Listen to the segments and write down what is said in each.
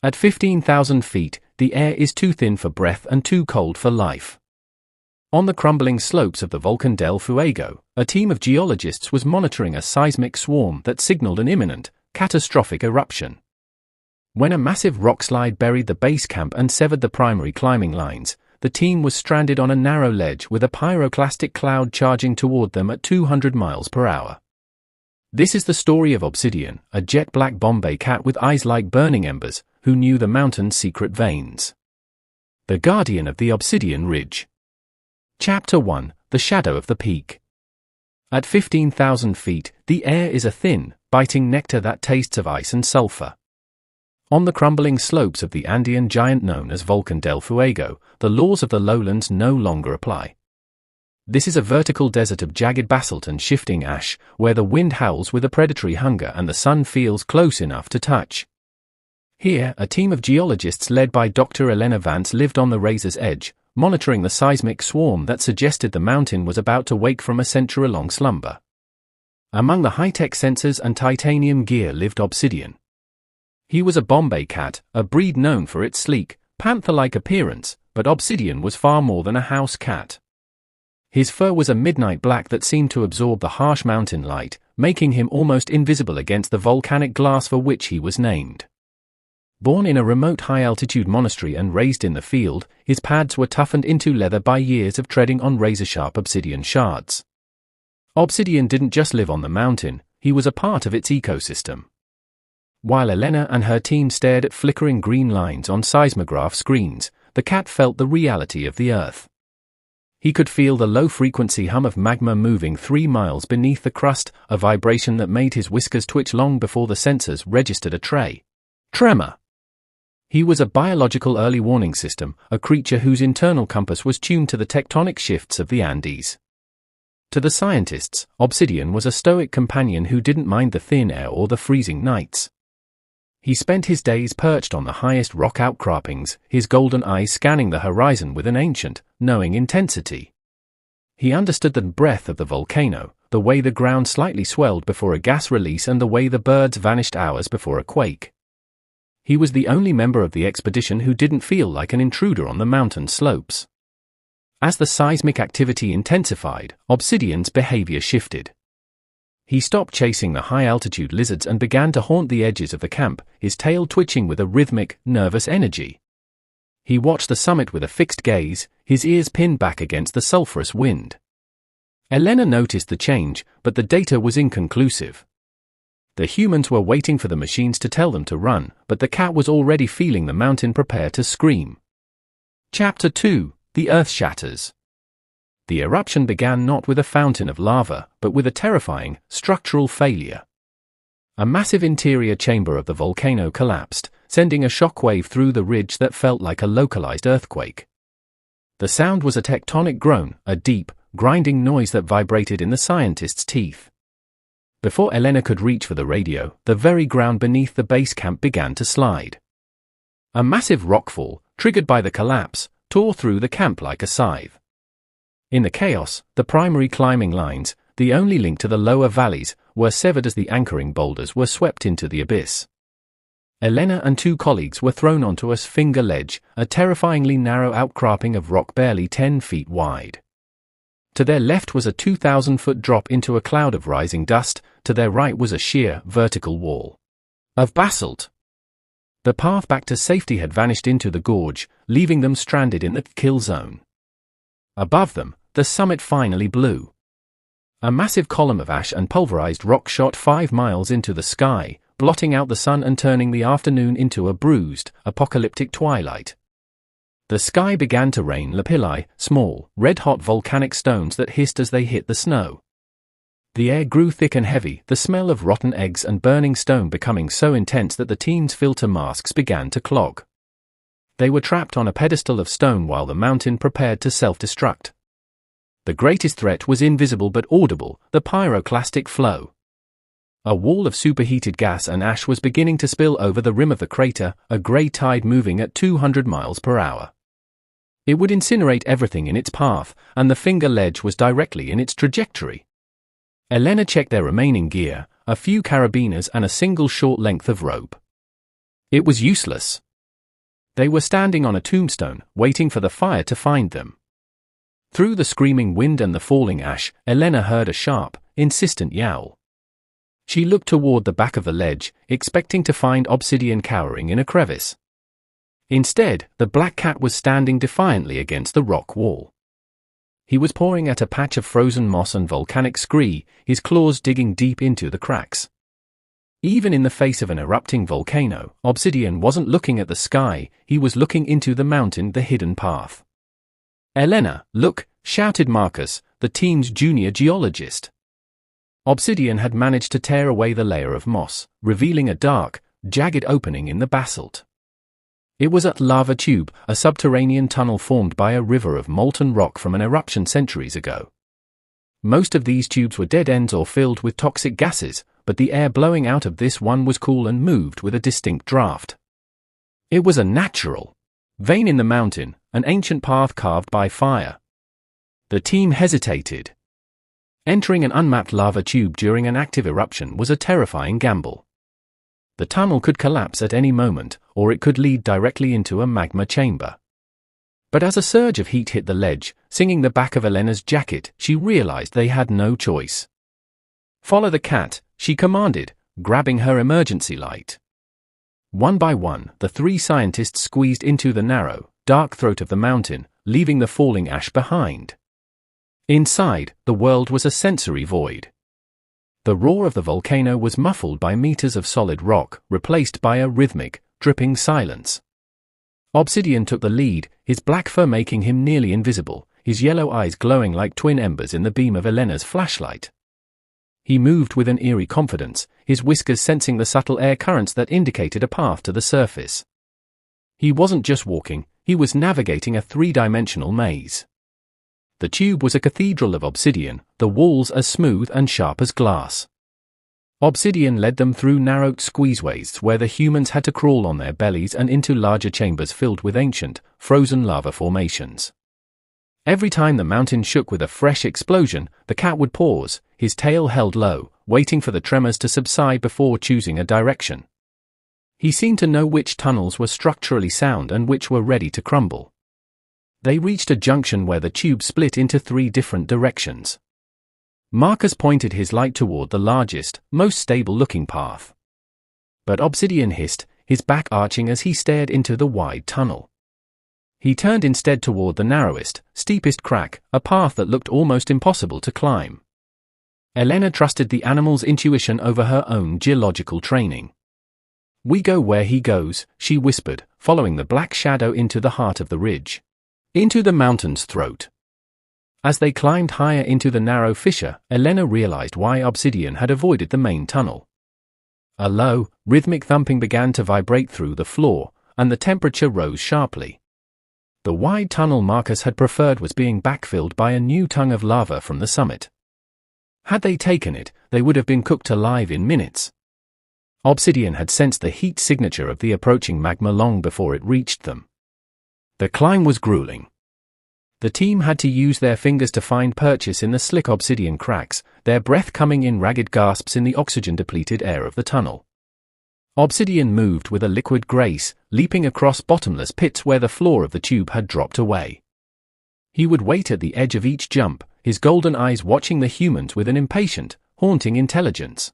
At 15,000 feet, the air is too thin for breath and too cold for life. On the crumbling slopes of the Volcán del Fuego, a team of geologists was monitoring a seismic swarm that signaled an imminent, catastrophic eruption. When a massive rockslide buried the base camp and severed the primary climbing lines, the team was stranded on a narrow ledge with a pyroclastic cloud charging toward them at 200 miles per hour. This is the story of Obsidian, a jet-black Bombay cat with eyes like burning embers, who knew the mountain's secret veins. The guardian of the Obsidian Ridge. Chapter 1: The Shadow of the Peak. At 15,000 feet, the air is a thin, biting nectar that tastes of ice and sulfur. On the crumbling slopes of the Andean giant known as Volcán del Fuego, the laws of the lowlands no longer apply. This is a vertical desert of jagged basalt and shifting ash, where the wind howls with a predatory hunger and the sun feels close enough to touch. Here, a team of geologists led by Dr. Elena Vance lived on the razor's edge, monitoring the seismic swarm that suggested the mountain was about to wake from a century-long slumber. Among the high-tech sensors and titanium gear lived Obsidian. He was a Bombay cat, a breed known for its sleek, panther-like appearance, but Obsidian was far more than a house cat. His fur was a midnight black that seemed to absorb the harsh mountain light, making him almost invisible against the volcanic glass for which he was named. Born in a remote high-altitude monastery and raised in the field, his pads were toughened into leather by years of treading on razor-sharp obsidian shards. Obsidian didn't just live on the mountain, he was a part of its ecosystem. While Elena and her team stared at flickering green lines on seismograph screens, the cat felt the reality of the Earth. He could feel the low-frequency hum of magma moving 3 miles beneath the crust, a vibration that made his whiskers twitch long before the sensors registered a tremor. He was a biological early warning system, a creature whose internal compass was tuned to the tectonic shifts of the Andes. To the scientists, Obsidian was a stoic companion who didn't mind the thin air or the freezing nights. He spent his days perched on the highest rock outcroppings, his golden eyes scanning the horizon with an ancient, knowing intensity. He understood the breath of the volcano, the way the ground slightly swelled before a gas release and the way the birds vanished hours before a quake. He was the only member of the expedition who didn't feel like an intruder on the mountain slopes. As the seismic activity intensified, Obsidian's behavior shifted. He stopped chasing the high-altitude lizards and began to haunt the edges of the camp, his tail twitching with a rhythmic, nervous energy. He watched the summit with a fixed gaze, his ears pinned back against the sulphurous wind. Elena noticed the change, but the data was inconclusive. The humans were waiting for the machines to tell them to run, but the cat was already feeling the mountain prepare to scream. Chapter 2: The Earth Shatters. The eruption began not with a fountain of lava, but with a terrifying, structural failure. A massive interior chamber of the volcano collapsed, sending a shockwave through the ridge that felt like a localized earthquake. The sound was a tectonic groan, a deep, grinding noise that vibrated in the scientist's teeth. Before Elena could reach for the radio, the very ground beneath the base camp began to slide. A massive rockfall, triggered by the collapse, tore through the camp like a scythe. In the chaos, the primary climbing lines, the only link to the lower valleys, were severed as the anchoring boulders were swept into the abyss. Elena and 2 colleagues were thrown onto a finger ledge, a terrifyingly narrow outcropping of rock barely 10 feet wide. To their left was a 2,000-foot drop into a cloud of rising dust, to their right was a sheer, vertical wall of basalt. The path back to safety had vanished into the gorge, leaving them stranded in the kill zone. Above them, the summit finally blew. A massive column of ash and pulverized rock shot 5 miles into the sky, blotting out the sun and turning the afternoon into a bruised, apocalyptic twilight. The sky began to rain lapilli, small, red-hot volcanic stones that hissed as they hit the snow. The air grew thick and heavy, the smell of rotten eggs and burning stone becoming so intense that the team's filter masks began to clog. They were trapped on a pedestal of stone while the mountain prepared to self-destruct. The greatest threat was invisible but audible, the pyroclastic flow. A wall of superheated gas and ash was beginning to spill over the rim of the crater, a grey tide moving at 200 miles per hour. It would incinerate everything in its path, and the finger ledge was directly in its trajectory. Elena checked their remaining gear, a few carabiners and a single short length of rope. It was useless. They were standing on a tombstone, waiting for the fire to find them. Through the screaming wind and the falling ash, Elena heard a sharp, insistent yowl. She looked toward the back of the ledge, expecting to find Obsidian cowering in a crevice. Instead, the black cat was standing defiantly against the rock wall. He was pawing at a patch of frozen moss and volcanic scree, his claws digging deep into the cracks. Even in the face of an erupting volcano, Obsidian wasn't looking at the sky, he was looking into the mountain, the hidden path. "Elena, look," shouted Marcus, the team's junior geologist. Obsidian had managed to tear away the layer of moss, revealing a dark, jagged opening in the basalt. It was a lava tube, a subterranean tunnel formed by a river of molten rock from an eruption centuries ago. Most of these tubes were dead ends or filled with toxic gases, but the air blowing out of this one was cool and moved with a distinct draft. It was a natural vein in the mountain, an ancient path carved by fire. The team hesitated. Entering an unmapped lava tube during an active eruption was a terrifying gamble. The tunnel could collapse at any moment, or it could lead directly into a magma chamber. But as a surge of heat hit the ledge, singing the back of Elena's jacket, she realized they had no choice. "Follow the cat," she commanded, grabbing her emergency light. One by one, the three scientists squeezed into the narrow, dark throat of the mountain, leaving the falling ash behind. Inside, the world was a sensory void. The roar of the volcano was muffled by meters of solid rock, replaced by a rhythmic, dripping silence. Obsidian took the lead, his black fur making him nearly invisible, his yellow eyes glowing like twin embers in the beam of Elena's flashlight. He moved with an eerie confidence, his whiskers sensing the subtle air currents that indicated a path to the surface. He wasn't just walking, he was navigating a three-dimensional maze. The tube was a cathedral of obsidian, the walls as smooth and sharp as glass. Obsidian led them through narrowed squeezeways where the humans had to crawl on their bellies and into larger chambers filled with ancient, frozen lava formations. Every time the mountain shook with a fresh explosion, the cat would pause, his tail held low, waiting for the tremors to subside before choosing a direction. He seemed to know which tunnels were structurally sound and which were ready to crumble. They reached a junction where the tube split into three different directions. Marcus pointed his light toward the largest, most stable-looking path. But Obsidian hissed, his back arching as he stared into the wide tunnel. He turned instead toward the narrowest, steepest crack, a path that looked almost impossible to climb. Elena trusted the animal's intuition over her own geological training. "We go where he goes," she whispered, following the black shadow into the heart of the ridge. Into the mountain's throat. As they climbed higher into the narrow fissure, Elena realized why Obsidian had avoided the main tunnel. A low, rhythmic thumping began to vibrate through the floor, and the temperature rose sharply. The wide tunnel Marcus had preferred was being backfilled by a new tongue of lava from the summit. Had they taken it, they would have been cooked alive in minutes. Obsidian had sensed the heat signature of the approaching magma long before it reached them. The climb was grueling. The team had to use their fingers to find purchase in the slick obsidian cracks, their breath coming in ragged gasps in the oxygen-depleted air of the tunnel. Obsidian moved with a liquid grace, leaping across bottomless pits where the floor of the tube had dropped away. He would wait at the edge of each jump, his golden eyes watching the humans with an impatient, haunting intelligence.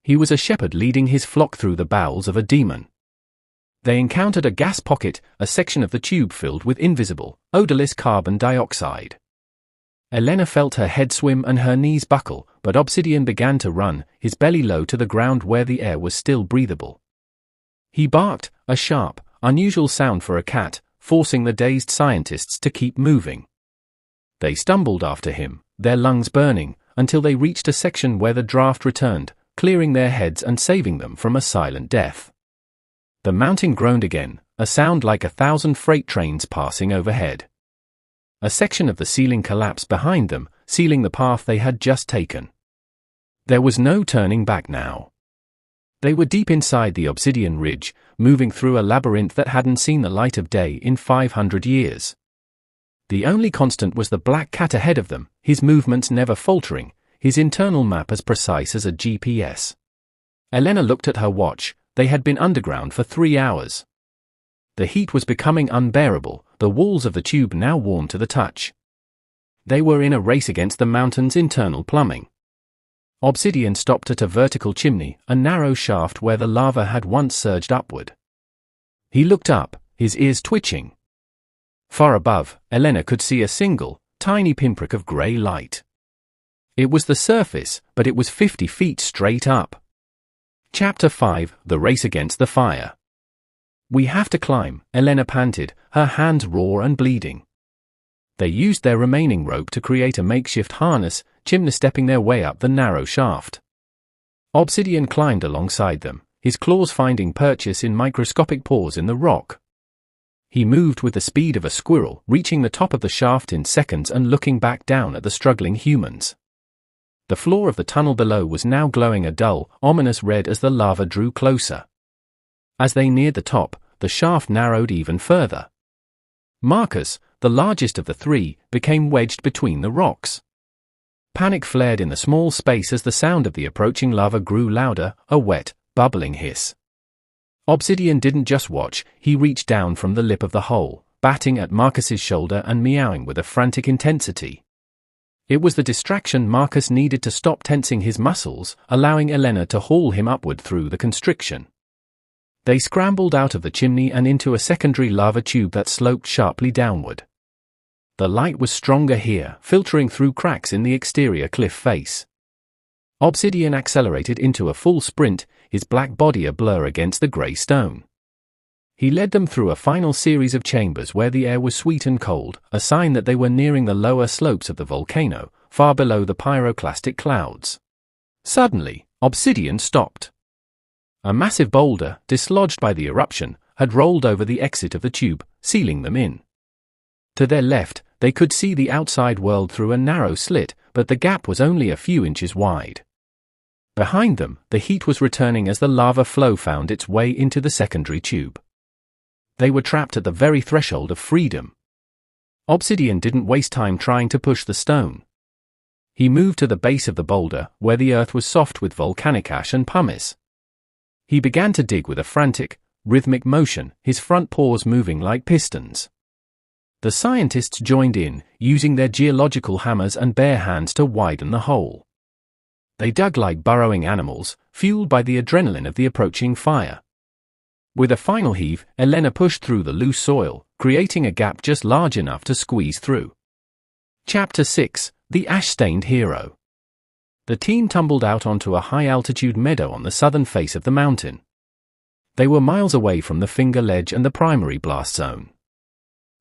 He was a shepherd leading his flock through the bowels of a demon. They encountered a gas pocket, a section of the tube filled with invisible, odorless carbon dioxide. Elena felt her head swim and her knees buckle, but Obsidian began to run, his belly low to the ground where the air was still breathable. He barked, a sharp, unusual sound for a cat, forcing the dazed scientists to keep moving. They stumbled after him, their lungs burning, until they reached a section where the draft returned, clearing their heads and saving them from a silent death. The mountain groaned again, a sound like 1,000 freight trains passing overhead. A section of the ceiling collapsed behind them, sealing the path they had just taken. There was no turning back now. They were deep inside the obsidian ridge, moving through a labyrinth that hadn't seen the light of day in 500 years. The only constant was the black cat ahead of them, his movements never faltering, his internal map as precise as a GPS. Elena looked at her watch. They had been underground for 3 hours. The heat was becoming unbearable, the walls of the tube now warm to the touch. They were in a race against the mountain's internal plumbing. Obsidian stopped at a vertical chimney, a narrow shaft where the lava had once surged upward. He looked up, his ears twitching. Far above, Elena could see a single, tiny pinprick of grey light. It was the surface, but it was 50 feet straight up. Chapter 5: The Race Against the Fire. "We have to climb," Elena panted, her hands raw and bleeding. They used their remaining rope to create a makeshift harness, chimney-stepping their way up the narrow shaft. Obsidian climbed alongside them, his claws finding purchase in microscopic pores in the rock. He moved with the speed of a squirrel, reaching the top of the shaft in seconds and looking back down at the struggling humans. The floor of the tunnel below was now glowing a dull, ominous red as the lava drew closer. As they neared the top, the shaft narrowed even further. Marcus, the largest of the three, became wedged between the rocks. Panic flared in the small space as the sound of the approaching lava grew louder, a wet, bubbling hiss. Obsidian didn't just watch, he reached down from the lip of the hole, batting at Marcus's shoulder and meowing with a frantic intensity. It was the distraction Marcus needed to stop tensing his muscles, allowing Elena to haul him upward through the constriction. They scrambled out of the chimney and into a secondary lava tube that sloped sharply downward. The light was stronger here, filtering through cracks in the exterior cliff face. Obsidian accelerated into a full sprint, his black body a blur against the grey stone. He led them through a final series of chambers where the air was sweet and cold, a sign that they were nearing the lower slopes of the volcano, far below the pyroclastic clouds. Suddenly, Obsidian stopped. A massive boulder, dislodged by the eruption, had rolled over the exit of the tube, sealing them in. To their left, they could see the outside world through a narrow slit, but the gap was only a few inches wide. Behind them, the heat was returning as the lava flow found its way into the secondary tube. They were trapped at the very threshold of freedom. Obsidian didn't waste time trying to push the stone. He moved to the base of the boulder, where the earth was soft with volcanic ash and pumice. He began to dig with a frantic, rhythmic motion, his front paws moving like pistons. The scientists joined in, using their geological hammers and bare hands to widen the hole. They dug like burrowing animals, fueled by the adrenaline of the approaching fire. With a final heave, Elena pushed through the loose soil, creating a gap just large enough to squeeze through. Chapter 6: The Ash-Stained Hero. The team tumbled out onto a high-altitude meadow on the southern face of the mountain. They were miles away from the finger ledge and the primary blast zone.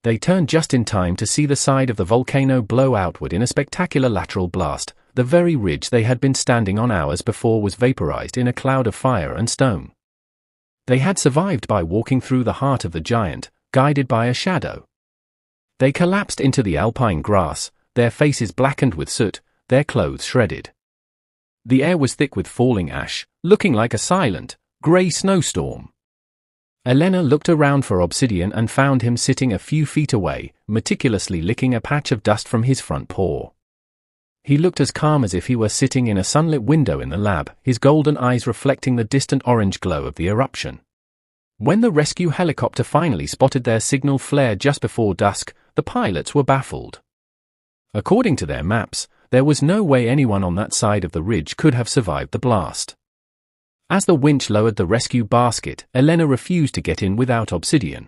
They turned just in time to see the side of the volcano blow outward in a spectacular lateral blast. The very ridge they had been standing on hours before was vaporized in a cloud of fire and stone. They had survived by walking through the heart of the giant, guided by a shadow. They collapsed into the alpine grass, their faces blackened with soot, their clothes shredded. The air was thick with falling ash, looking like a silent, grey snowstorm. Elena looked around for Obsidian and found him sitting a few feet away, meticulously licking a patch of dust from his front paw. He looked as calm as if he were sitting in a sunlit window in the lab, his golden eyes reflecting the distant orange glow of the eruption. When the rescue helicopter finally spotted their signal flare just before dusk, the pilots were baffled. According to their maps, there was no way anyone on that side of the ridge could have survived the blast. As the winch lowered the rescue basket, Elena refused to get in without Obsidian.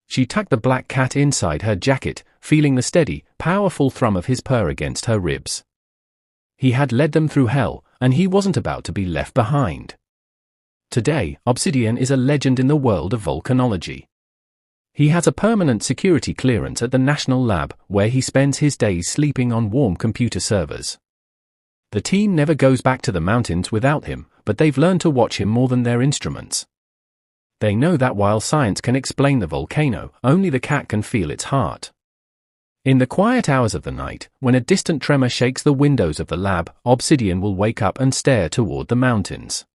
She tucked the black cat inside her jacket, feeling the steady, powerful thrum of his purr against her ribs. He had led them through hell, and he wasn't about to be left behind. Today, Obsidian is a legend in the world of volcanology. He has a permanent security clearance at the National Lab, where he spends his days sleeping on warm computer servers. The team never goes back to the mountains without him, but they've learned to watch him more than their instruments. They know that while science can explain the volcano, only the cat can feel its heart. In the quiet hours of the night, when a distant tremor shakes the windows of the lab, Obsidian will wake up and stare toward the mountains.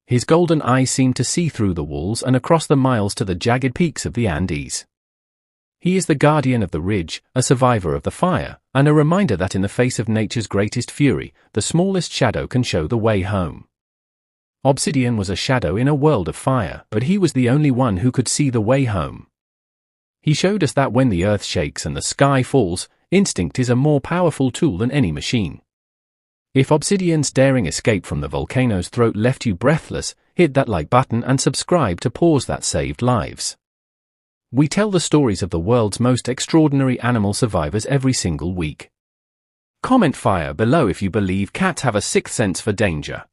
His golden eyes seem to see through the walls and across the miles to the jagged peaks of the Andes. He is the guardian of the ridge, a survivor of the fire, and a reminder that in the face of nature's greatest fury, the smallest shadow can show the way home. Obsidian was a shadow in a world of fire, but he was the only one who could see the way home. He showed us that when the earth shakes and the sky falls, instinct is a more powerful tool than any machine. If Obsidian's daring escape from the volcano's throat left you breathless, hit that like button and subscribe to pause that saved lives. We tell the stories of the world's most extraordinary animal survivors every single week. Comment fire below if you believe cats have a sixth sense for danger.